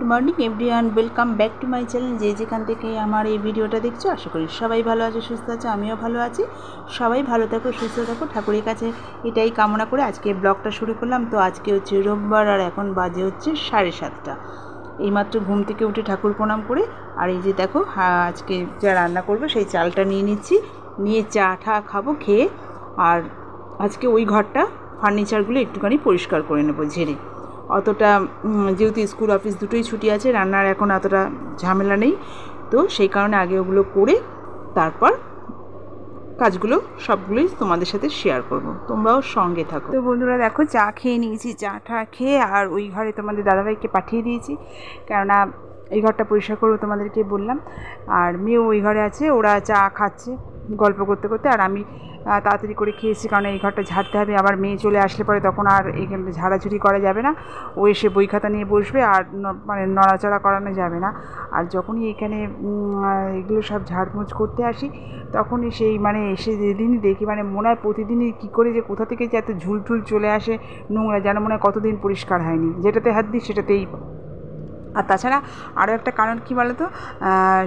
Morning everyone, welcome back to my channel. যে যেখান থেকে আমার এই ভিডিওটা দেখছো, আশা করি সবাই ভালো আছে, সুস্থ আছে। আমিও ভালো আছি। সবাই ভালো থাকো, সুস্থ থাকো, ঠাকুরের কাছে এটাই কামনা করে আজকে ব্লগটা শুরু করলাম। তো আজকে হচ্ছে রোববার, আর এখন বাজে হচ্ছে 7:30। এইমাত্র ঘুম থেকে উঠে ঠাকুর প্রণাম করে আর এই যে দেখো আজকে যা রান্না করবো সেই চালটা নিয়ে নিচ্ছি, নিয়ে চা খাবো, খেয়ে আর আজকে ওই ঘরটা ফার্নিচারগুলো একটুখানি পরিষ্কার করে নেবো ঝেড়ে। অতটা যেহেতু স্কুল অফিস দুটোই ছুটি আছে, রান্নার এখন অতটা ঝামেলা নেই, তো সেই কারণে আগে ওগুলো করে তারপর কাজগুলো সবগুলোই তোমাদের সাথে শেয়ার করব, তোমরাও সঙ্গে থাকো। তো বন্ধুরা দেখো, চা খেয়ে নিয়েছি, চা খেয়ে আর ওই ঘরে তোমাদের দাদাভাইকে পাঠিয়ে দিয়েছি, কেননা এই ঘরটা পরিষ্কার করবো তোমাদেরকে বললাম। আর মেয়েও ওই ঘরে আছে, ওরা চা খাচ্ছে গল্প করতে করতে, আর আমি তাড়াতাড়ি করে খেয়েছি, কারণ এই ঘরটা ঝাড়তে হবে। আবার মেয়ে চলে আসলে পরে তখন আর এখানে ঝাড়াঝুড়ি করা যাবে না, ও এসে বই খাতা নিয়ে বসবে আর মানে নড়াচড়া করানো যাবে না। আর যখনই এখানে এগুলো সব ঝাড়মুছ করতে আসি, তখনই সেই মানে এসে যেদিনই দেখি মানে মনে হয় প্রতিদিনই কী করে যে কোথা থেকে যে এত ঝুলঝুল চলে আসে নোংরা, যেন মনে হয় কতদিন পরিষ্কার হয়নি। যেটাতে হাত দিই সেটাতেই। আর তাছাড়া আরও একটা কারণ কী বলো তো,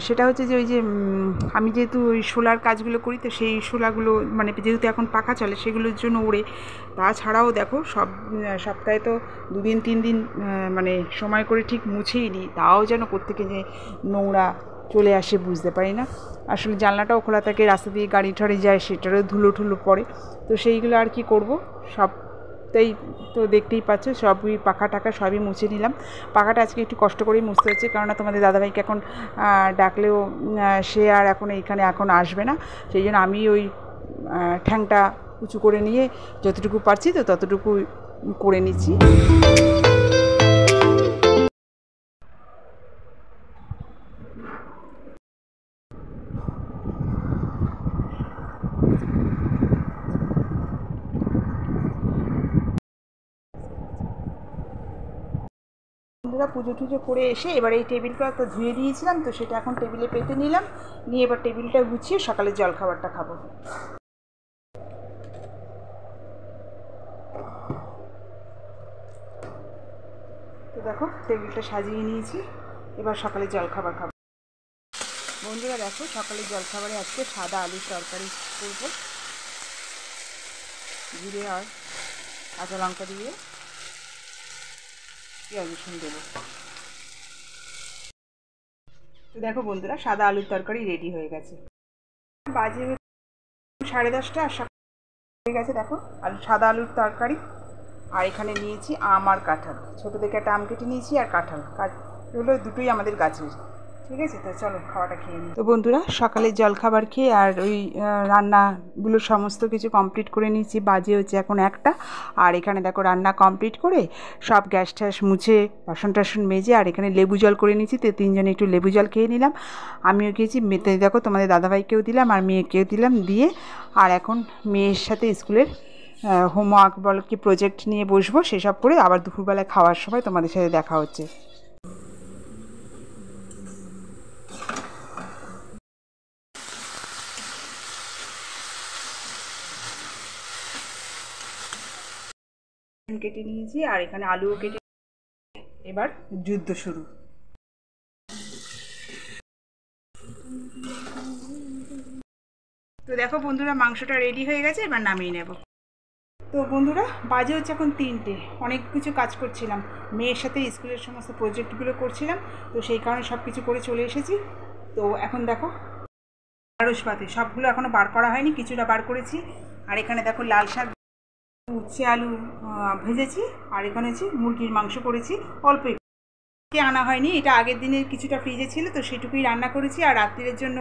সেটা হচ্ছে যে ওই যে আমি যেহেতু ওই শোলার কাজগুলো করি, তো সেই শোলাগুলো মানে যেহেতু এখন পাখা চলে সেগুলোর জন্য ওড়ে। তাছাড়াও দেখো সপ্তাহে তো 2-3 দিন মানে সময় করে ঠিক মুছেই নিই, তাও যেন কোত্থেকে যে নোংরা চলে আসে বুঝতে পারি না। আসলে জানলাটাও খোলা থাকে, রাস্তা দিয়ে গাড়ি ঠাড়ি যায়, সেটারও ধুলো পড়ে। তো সেইগুলো আর কি করব, সব তাই তো দেখতেই পাচ্ছ সবই পাখা টাকা সবই মুছে নিলাম। পাখাটা আজকে একটু কষ্ট করেই মুছতে হচ্ছে, কেননা তোমাদের দাদাভাইকে এখন ডাকলেও সে আর এইখানে এখন আসবে না, সেই জন্য আমি ওই ঠ্যাংটা উঁচু করে নিয়ে যতটুকু পারছি তো ততটুকু করে নিচ্ছি। বন্ধুরা পুজো টুজো করে এসে এবার এই টেবিলটা তো ধুয়ে দিয়েছিলাম, তো সেটা এখন টেবিলে পেতে নিলাম, নিয়ে এবার টেবিলটা গুছিয়ে সকালে জলখাবারটা খাবো। তো দেখো টেবিলটা সাজিয়ে নিয়েছি, এবার সকালে জলখাবার খাবো। বন্ধুরা দেখো, সকালে জলখাবারে আজকে সাদা আলুর তরকারি করবো, জিরে আর কাঁচা লঙ্কা দিয়ে পেঁয়াজ রসুন দেবো। তো দেখো বন্ধুরা, সাদা আলুর তরকারি রেডি হয়ে গেছে। বাজে 10:30 আর হয়ে গেছে। দেখো সাদা আলুর তরকারি, আর এখানে নিয়েছি আম আর কাঁঠাল, ছোটো থেকে একটা আম কেটে নিয়েছি, আর কাঁঠাল হলো দুটোই আমাদের গাছের। ঠিক আছে, তো চলো খাওয়াটা খেয়ে নিই। তো বন্ধুরা, সকালে জলখাবার খেয়ে আর ওই রান্নাগুলো সমস্ত কিছু কমপ্লিট করে নিয়েছি, বাজে হচ্ছে এখন 1টা। আর এখানে দেখো রান্না কমপ্লিট করে সব গ্যাস ট্যাস মুছে বাসন টাসন মেজে আর এখানে লেবু জল করে নিয়েছি, তো 3জনে একটু লেবু জল খেয়ে নিলাম। আমিও খেয়েছি, মেতে দেখো তোমাদের দাদাভাইকেও দিলাম আর মেয়েকেও দিলাম, দিয়ে আর এখন মেয়ের সাথে স্কুলের হোমওয়ার্ক বল কি প্রজেক্ট নিয়ে বসবো, সেসব করে আবার দুপুরবেলায় খাওয়ার সময় তোমাদের সাথে দেখা হচ্ছে। কেটে নিয়েছি আর এখানে আলুও কেটে, এবার যুদ্ধ শুরু। তো দেখো বন্ধুরা, মাংসটা রেডি হয়ে গেছে, এবার নামিয়ে নেব। তো বন্ধুরা, বাজে হচ্ছে এখন 3টে, অনেক কিছু কাজ করছিলাম, মেয়ের সাথে স্কুলের সমস্ত প্রজেক্টগুলো করছিলাম, তো সেই কারণে সব কিছু করে চলে এসেছি। তো এখন দেখো ঢ্যাঁড়স পাতে সবগুলো এখনও বার করা হয়নি, কিছুটা বার করেছি। আর এখানে দেখো লাল শাক, উচ্ছে আলু ভেজেছি, আর এখানে হচ্ছে মুরগির মাংস করেছি, অল্প আনা হয়নি, এটা আগের দিনের কিছুটা ফ্রিজে ছিল, তো সেটুকুই রান্না করেছি। আর রাত্রিরের জন্য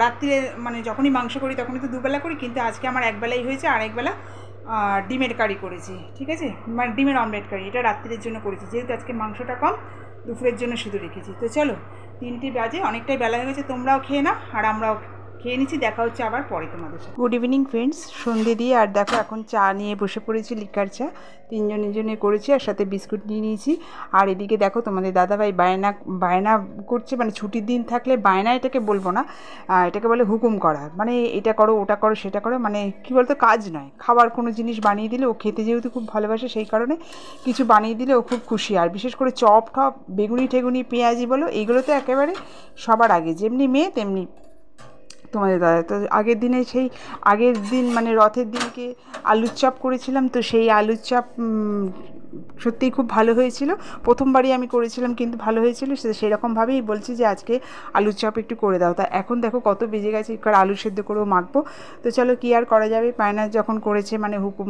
রাত্রিরে মানে যখনই মাংস করি তখনই তো দুবেলা করি, কিন্তু আজকে আমার একবেলাই হয়েছে, আর একবেলা ডিমের কারি করেছি। ঠিক আছে, মানে ডিমের অমলেট কারি, এটা রাত্রিরের জন্য করেছি, যেহেতু আজকে মাংসটা কম, দুপুরের জন্য শুধু রেখেছি। তো চলো 3টে বাজে, অনেকটাই বেলা হয়ে গেছে, তোমরাও খেয়ে নাও আর আমরাও খেয়ে নিচ্ছি, দেখা হচ্ছে আবার পরে তোমাদের সাথে। গুড ইভিনিং ফ্রেন্ডস, সন্ধে দিয়ে আর দেখো এখন চা নিয়ে বসে পড়েছি, লিকার চা 3 জনে করেছি, আর সাথে বিস্কুট নিয়ে নিয়েছি। আর এদিকে দেখো তোমাদের দাদাভাই বায়না করছে, মানে ছুটির দিন থাকলে বায়না এটাকে বলবো না, এটাকে বলে হুকুম করা, মানে এটা করো ওটা করো সেটা করো, মানে কী বলতো কাজ নয়, খাবার কোনো জিনিস বানিয়ে দিলে ও খেতে যেহেতু খুব ভালোবাসে সেই কারণে কিছু বানিয়ে দিলে ও খুব খুশি। আর বিশেষ করে চপ টপ বেগুনি টেগুনি পেঁয়াজি বলো, এইগুলো তো একেবারে সবার আগে, যেমনি মেয়ে তেমনি তোমাদের দাদা। তো আগের দিন মানে রথের দিনকে আলুর চপ করেছিলাম, তো সেই আলুর চপ সত্যিই খুব ভালো হয়েছিল, প্রথমবারই আমি করেছিলাম কিন্তু ভালো হয়েছিল, সেরকমভাবেই বলছি যে আজকে আলুর চপ একটু করে দাও। তা এখন দেখো কত বেজে গেছে, আলু সেদ্ধ করেও মাখবো। তো চলো কী আর করা যাবে, পায়না যখন করেছে মানে হুকুম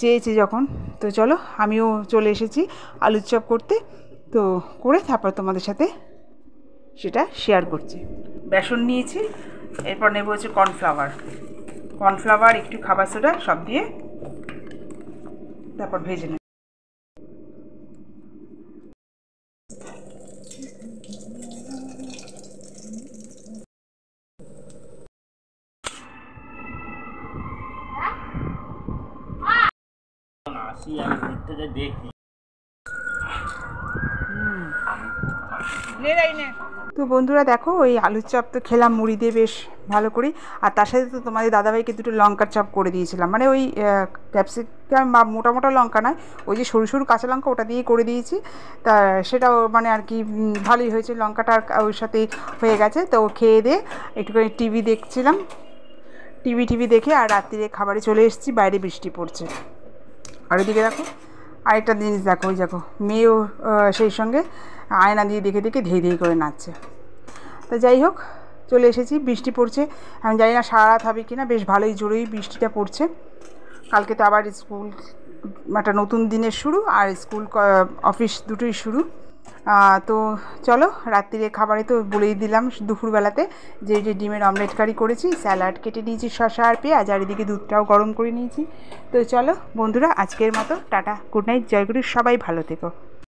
চেয়েছে যখন, তো চলো আমিও চলে এসেছি আলুর চপ করতে। তো করে তারপর তোমাদের সাথে সেটা শেয়ার করছি। বেসন নিয়েছি, এরপর নেব হচ্ছে কর্নফ্লাওয়ার একটু খাবার সোডা সব দিয়ে তারপর ভেজে নেব। তো বন্ধুরা দেখো ওই আলুর চপ তো খেলাম মুড়ি দিয়ে বেশ ভালো করে, আর তার সাথে তো তোমাদের দাদাভাইকে 2টো লঙ্কার চপ করে দিয়েছিলাম, মানে ওই ক্যাপসিকাম বা মোটা মোটা লঙ্কা নয়, ওই যে সরু সরু কাঁচা লঙ্কা ওটা দিয়ে করে দিয়েছি। তা সেটাও মানে আর কি ভালোই হয়েছে, লঙ্কাটা আর ওর সাথে হয়ে গেছে। তো খেয়ে দিয়ে একটুখানি টিভি দেখছিলাম, টিভি দেখে আর রাত্রিরে খাবারে চলে এসেছি, বাইরে বৃষ্টি পড়ছে। আর ওইদিকে দেখো আরেকটা জিনিস দেখো, ওই দেখো মেয়েও সেই সঙ্গে আয়না দিয়ে দেখে দেখে ধেই ধেই করে নাচছে। তো যাই হোক চলে এসেছি, বৃষ্টি পড়ছে, আমি জানি না সারা রাত হবে কি না, বেশ ভালোই জোরেই বৃষ্টিটা পড়ছে। কালকে তো আবার স্কুল, একটা নতুন দিনের শুরু, আর স্কুল অফিস দুটোই শুরু। তো চলো রাত্রিরে খাবারে তো বলেই দিলাম দুপুরবেলাতে যে ডিমের অমলেট কারি করেছি, স্যালাড কেটে নিয়েছি শসা আর পেঁয়াজ, আর এদিকে দুধটাও গরম করে নিয়েছি। তো চলো বন্ধুরা আজকের মতো টাটা, গুড নাইট, জয়গুরু, সবাই ভালো থেকো।